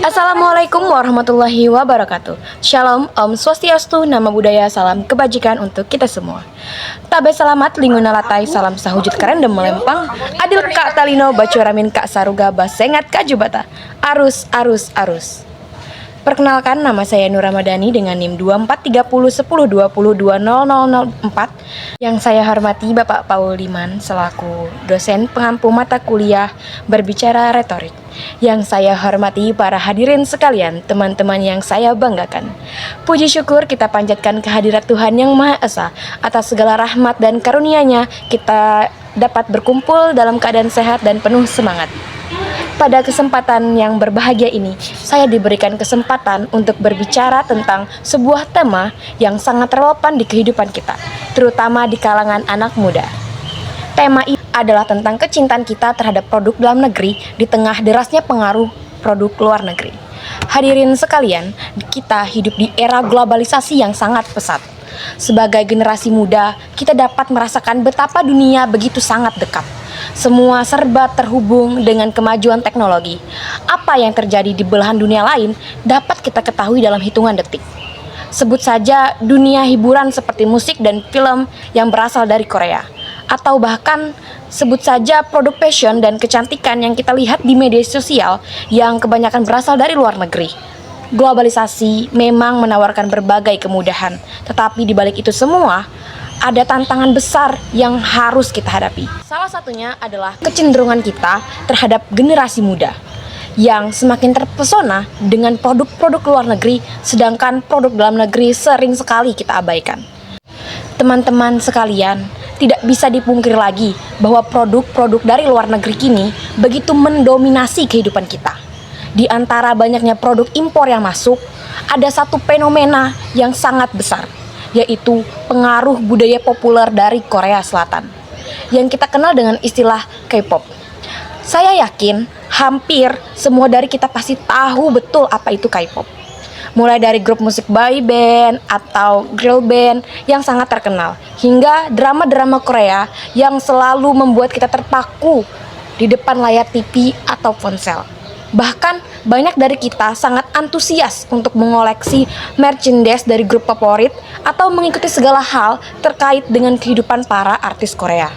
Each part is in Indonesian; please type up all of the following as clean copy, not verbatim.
Assalamualaikum warahmatullahi wabarakatuh. Shalom, Om Swastiastu, Nama Budaya, Salam Kebajikan untuk kita semua. Tabe selamat, linguna latai, salam sahujud kerendem melempang. Adil Kak Talino, Bacuramin Kak Saruga, Basengat Kak Jubata. Arus, arus, arus. Perkenalkan, nama saya Nur Ramadhani dengan NIM 243010202004. Yang saya hormati Bapak Paul Liman selaku dosen pengampu mata kuliah berbicara retorik. Yang saya hormati para hadirin sekalian, teman-teman yang saya banggakan. Puji syukur kita panjatkan kehadirat Tuhan Yang Maha Esa atas segala rahmat dan karunia-Nya kita dapat berkumpul dalam keadaan sehat dan penuh semangat. Pada kesempatan yang berbahagia ini, saya diberikan kesempatan untuk berbicara tentang sebuah tema yang sangat relevan di kehidupan kita, terutama di kalangan anak muda. Tema ini adalah tentang kecintaan kita terhadap produk dalam negeri di tengah derasnya pengaruh produk luar negeri. Hadirin sekalian, kita hidup di era globalisasi yang sangat pesat. Sebagai generasi muda, kita dapat merasakan betapa dunia begitu sangat dekat. Semua serba terhubung dengan kemajuan teknologi. Apa yang terjadi di belahan dunia lain dapat kita ketahui dalam hitungan detik. Sebut saja dunia hiburan seperti musik dan film yang berasal dari Korea. Atau bahkan sebut saja produk fashion dan kecantikan yang kita lihat di media sosial yang kebanyakan berasal dari luar negeri. Globalisasi memang menawarkan berbagai kemudahan, tetapi di balik itu semua ada tantangan besar yang harus kita hadapi. Salah satunya adalah kecenderungan kita terhadap generasi muda yang semakin terpesona dengan produk-produk luar negeri, sedangkan produk dalam negeri sering sekali kita abaikan. Teman-teman sekalian, tidak bisa dipungkiri lagi bahwa produk-produk dari luar negeri kini begitu mendominasi kehidupan kita. Di antara banyaknya produk impor yang masuk, ada satu fenomena yang sangat besar, yaitu pengaruh budaya populer dari Korea Selatan yang kita kenal dengan istilah K-pop. Saya yakin hampir semua dari kita pasti tahu betul apa itu K-pop. Mulai dari grup musik boy band atau girl band yang sangat terkenal, hingga drama-drama Korea yang selalu membuat kita terpaku di depan layar TV atau ponsel. Bahkan banyak dari kita sangat antusias untuk mengoleksi merchandise dari grup favorit atau mengikuti segala hal terkait dengan kehidupan para artis Korea.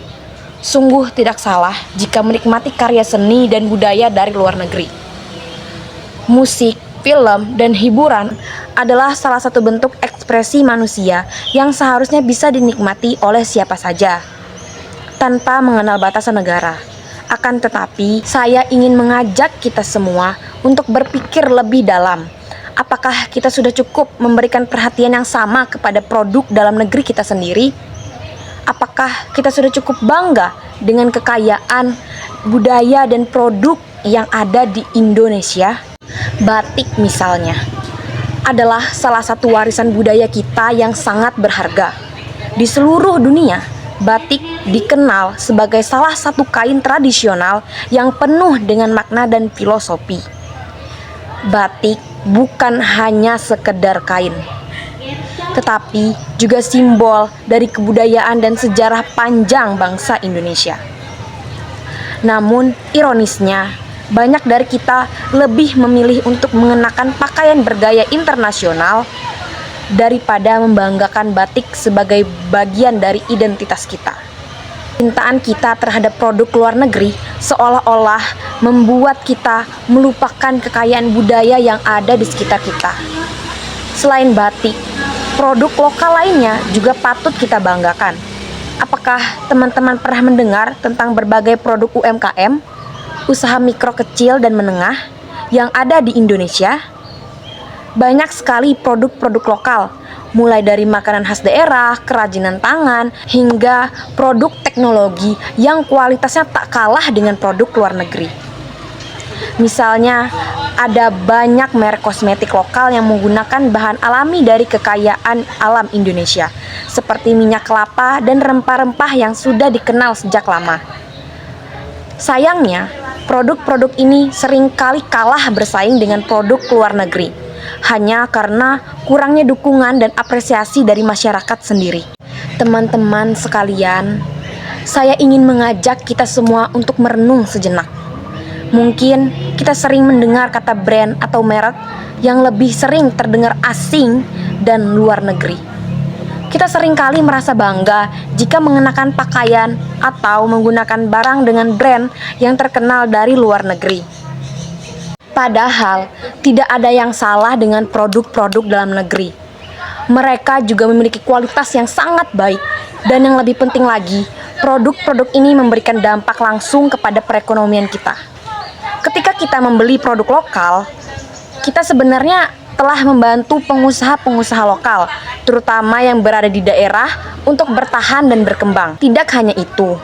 Sungguh tidak salah jika menikmati karya seni dan budaya dari luar negeri. Musik, film, dan hiburan adalah salah satu bentuk ekspresi manusia yang seharusnya bisa dinikmati oleh siapa saja, tanpa mengenal batasan negara. Akan tetapi, saya ingin mengajak kita semua untuk berpikir lebih dalam. Apakah kita sudah cukup memberikan perhatian yang sama kepada produk dalam negeri kita sendiri? Apakah kita sudah cukup bangga dengan kekayaan, budaya, dan produk yang ada di Indonesia? Batik misalnya adalah salah satu warisan budaya kita yang sangat berharga. Di seluruh dunia, batik dikenal sebagai salah satu kain tradisional yang penuh dengan makna dan filosofi. Batik bukan hanya sekedar kain, tetapi juga simbol dari kebudayaan dan sejarah panjang bangsa Indonesia. Namun, ironisnya, banyak dari kita lebih memilih untuk mengenakan pakaian bergaya internasional daripada membanggakan batik sebagai bagian dari identitas kita. Cintaan kita terhadap produk luar negeri seolah-olah membuat kita melupakan kekayaan budaya yang ada di sekitar kita. Selain batik, produk lokal lainnya juga patut kita banggakan. Apakah teman-teman pernah mendengar tentang berbagai produk UMKM, usaha mikro kecil dan menengah yang ada di Indonesia? Banyak sekali produk-produk lokal, mulai dari makanan khas daerah, kerajinan tangan, hingga produk teknologi yang kualitasnya tak kalah dengan produk luar negeri. Misalnya, ada banyak merek kosmetik lokal yang menggunakan bahan alami dari kekayaan alam Indonesia, seperti minyak kelapa dan rempah-rempah yang sudah dikenal sejak lama. Sayangnya, produk-produk ini seringkali kalah bersaing dengan produk luar negeri, hanya karena kurangnya dukungan dan apresiasi dari masyarakat sendiri. Teman-teman sekalian, saya ingin mengajak kita semua untuk merenung sejenak. Mungkin kita sering mendengar kata brand atau merek yang lebih sering terdengar asing dan luar negeri. Kita seringkali merasa bangga jika mengenakan pakaian atau menggunakan barang dengan brand yang terkenal dari luar negeri. Padahal, tidak ada yang salah dengan produk-produk dalam negeri. Mereka juga memiliki kualitas yang sangat baik, dan yang lebih penting lagi, produk-produk ini memberikan dampak langsung kepada perekonomian kita. Ketika kita membeli produk lokal, kita sebenarnya telah membantu pengusaha-pengusaha lokal, terutama yang berada di daerah, untuk bertahan dan berkembang. Tidak hanya itu,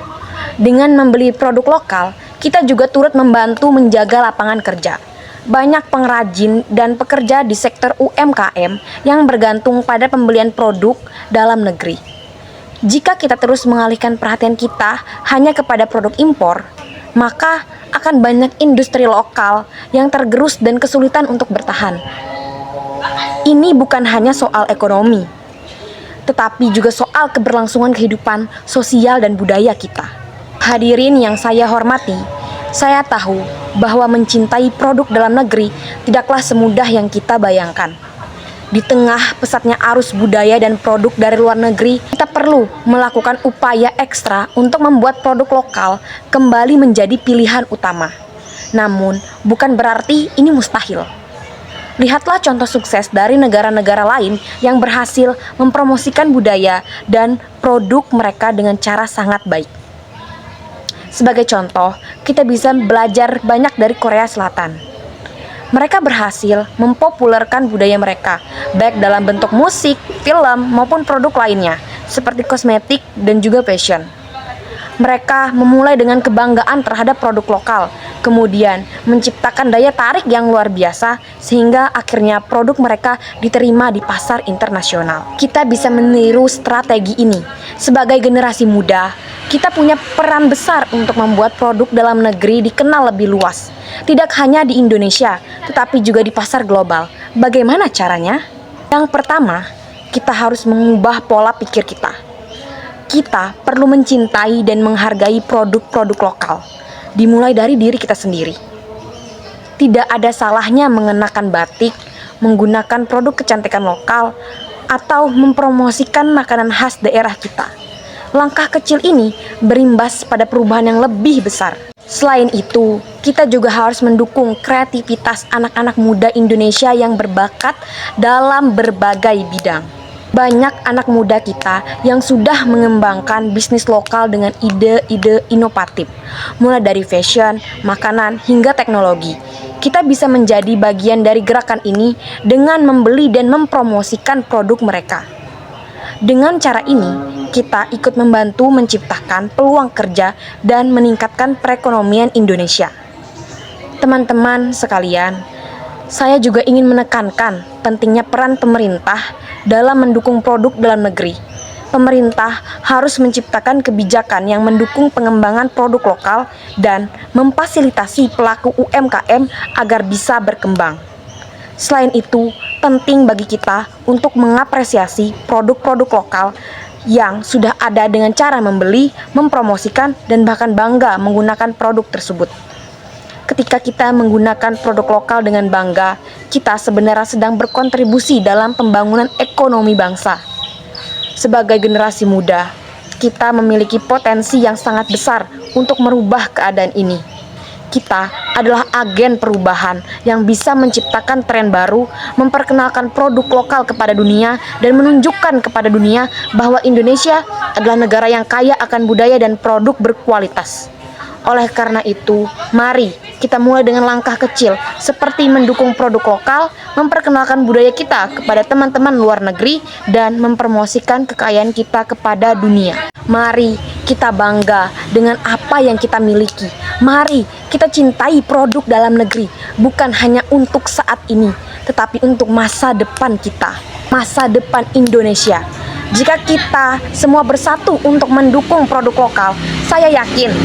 dengan membeli produk lokal, kita juga turut membantu menjaga lapangan kerja. Banyak pengrajin dan pekerja di sektor UMKM yang bergantung pada pembelian produk dalam negeri. Jika kita terus mengalihkan perhatian kita hanya kepada produk impor, maka akan banyak industri lokal yang tergerus dan kesulitan untuk bertahan. Ini bukan hanya soal ekonomi, tetapi juga soal keberlangsungan kehidupan sosial dan budaya kita. Hadirin yang saya hormati, saya tahu bahwa mencintai produk dalam negeri tidaklah semudah yang kita bayangkan. Di tengah pesatnya arus budaya dan produk dari luar negeri, kita perlu melakukan upaya ekstra untuk membuat produk lokal kembali menjadi pilihan utama. Namun, bukan berarti ini mustahil. Lihatlah contoh sukses dari negara-negara lain yang berhasil mempromosikan budaya dan produk mereka dengan cara sangat baik. Sebagai contoh, kita bisa belajar banyak dari Korea Selatan. Mereka berhasil mempopulerkan budaya mereka, baik dalam bentuk musik, film, maupun produk lainnya, seperti kosmetik dan juga fashion. Mereka memulai dengan kebanggaan terhadap produk lokal, kemudian menciptakan daya tarik yang luar biasa, sehingga akhirnya produk mereka diterima di pasar internasional. Kita bisa meniru strategi ini. Sebagai generasi muda, kita punya peran besar untuk membuat produk dalam negeri dikenal lebih luas. Tidak hanya di Indonesia, tetapi juga di pasar global. Bagaimana caranya? Yang pertama, kita harus mengubah pola pikir kita. Kita perlu mencintai dan menghargai produk-produk lokal, dimulai dari diri kita sendiri. Tidak ada salahnya mengenakan batik, menggunakan produk kecantikan lokal, atau mempromosikan makanan khas daerah kita. Langkah kecil ini berimbas pada perubahan yang lebih besar. Selain itu, kita juga harus mendukung kreativitas anak-anak muda Indonesia yang berbakat dalam berbagai bidang. Banyak anak muda kita yang sudah mengembangkan bisnis lokal dengan ide-ide inovatif, mulai dari fashion, makanan, hingga teknologi. Kita bisa menjadi bagian dari gerakan ini dengan membeli dan mempromosikan produk mereka. Dengan cara ini, kita ikut membantu menciptakan peluang kerja dan meningkatkan perekonomian Indonesia. Teman-teman sekalian, saya juga ingin menekankan pentingnya peran pemerintah dalam mendukung produk dalam negeri. Pemerintah harus menciptakan kebijakan yang mendukung pengembangan produk lokal dan memfasilitasi pelaku UMKM agar bisa berkembang. Selain itu, penting bagi kita untuk mengapresiasi produk-produk lokal yang sudah ada dengan cara membeli, mempromosikan, dan bahkan bangga menggunakan produk tersebut. Ketika kita menggunakan produk lokal dengan bangga, kita sebenarnya sedang berkontribusi dalam pembangunan ekonomi bangsa. Sebagai generasi muda, kita memiliki potensi yang sangat besar untuk merubah keadaan ini. Kita adalah agen perubahan yang bisa menciptakan tren baru, memperkenalkan produk lokal kepada dunia, dan menunjukkan kepada dunia bahwa Indonesia adalah negara yang kaya akan budaya dan produk berkualitas. Oleh karena itu, mari kita mulai dengan langkah kecil, seperti mendukung produk lokal, memperkenalkan budaya kita kepada teman-teman luar negeri, dan mempromosikan kekayaan kita kepada dunia. Mari kita bangga dengan apa yang kita miliki. Mari kita cintai produk dalam negeri, bukan hanya untuk saat ini, tetapi untuk masa depan kita, masa depan Indonesia. Jika kita semua bersatu untuk mendukung produk lokal, saya yakin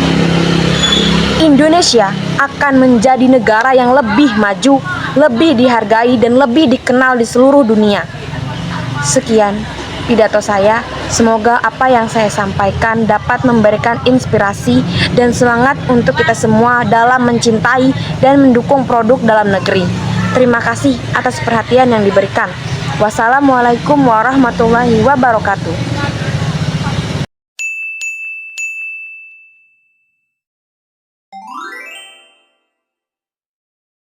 Indonesia akan menjadi negara yang lebih maju, lebih dihargai, dan lebih dikenal di seluruh dunia. Sekian pidato saya. Semoga apa yang saya sampaikan dapat memberikan inspirasi dan semangat untuk kita semua dalam mencintai dan mendukung produk dalam negeri. Terima kasih atas perhatian yang diberikan. Wassalamualaikum warahmatullahi wabarakatuh.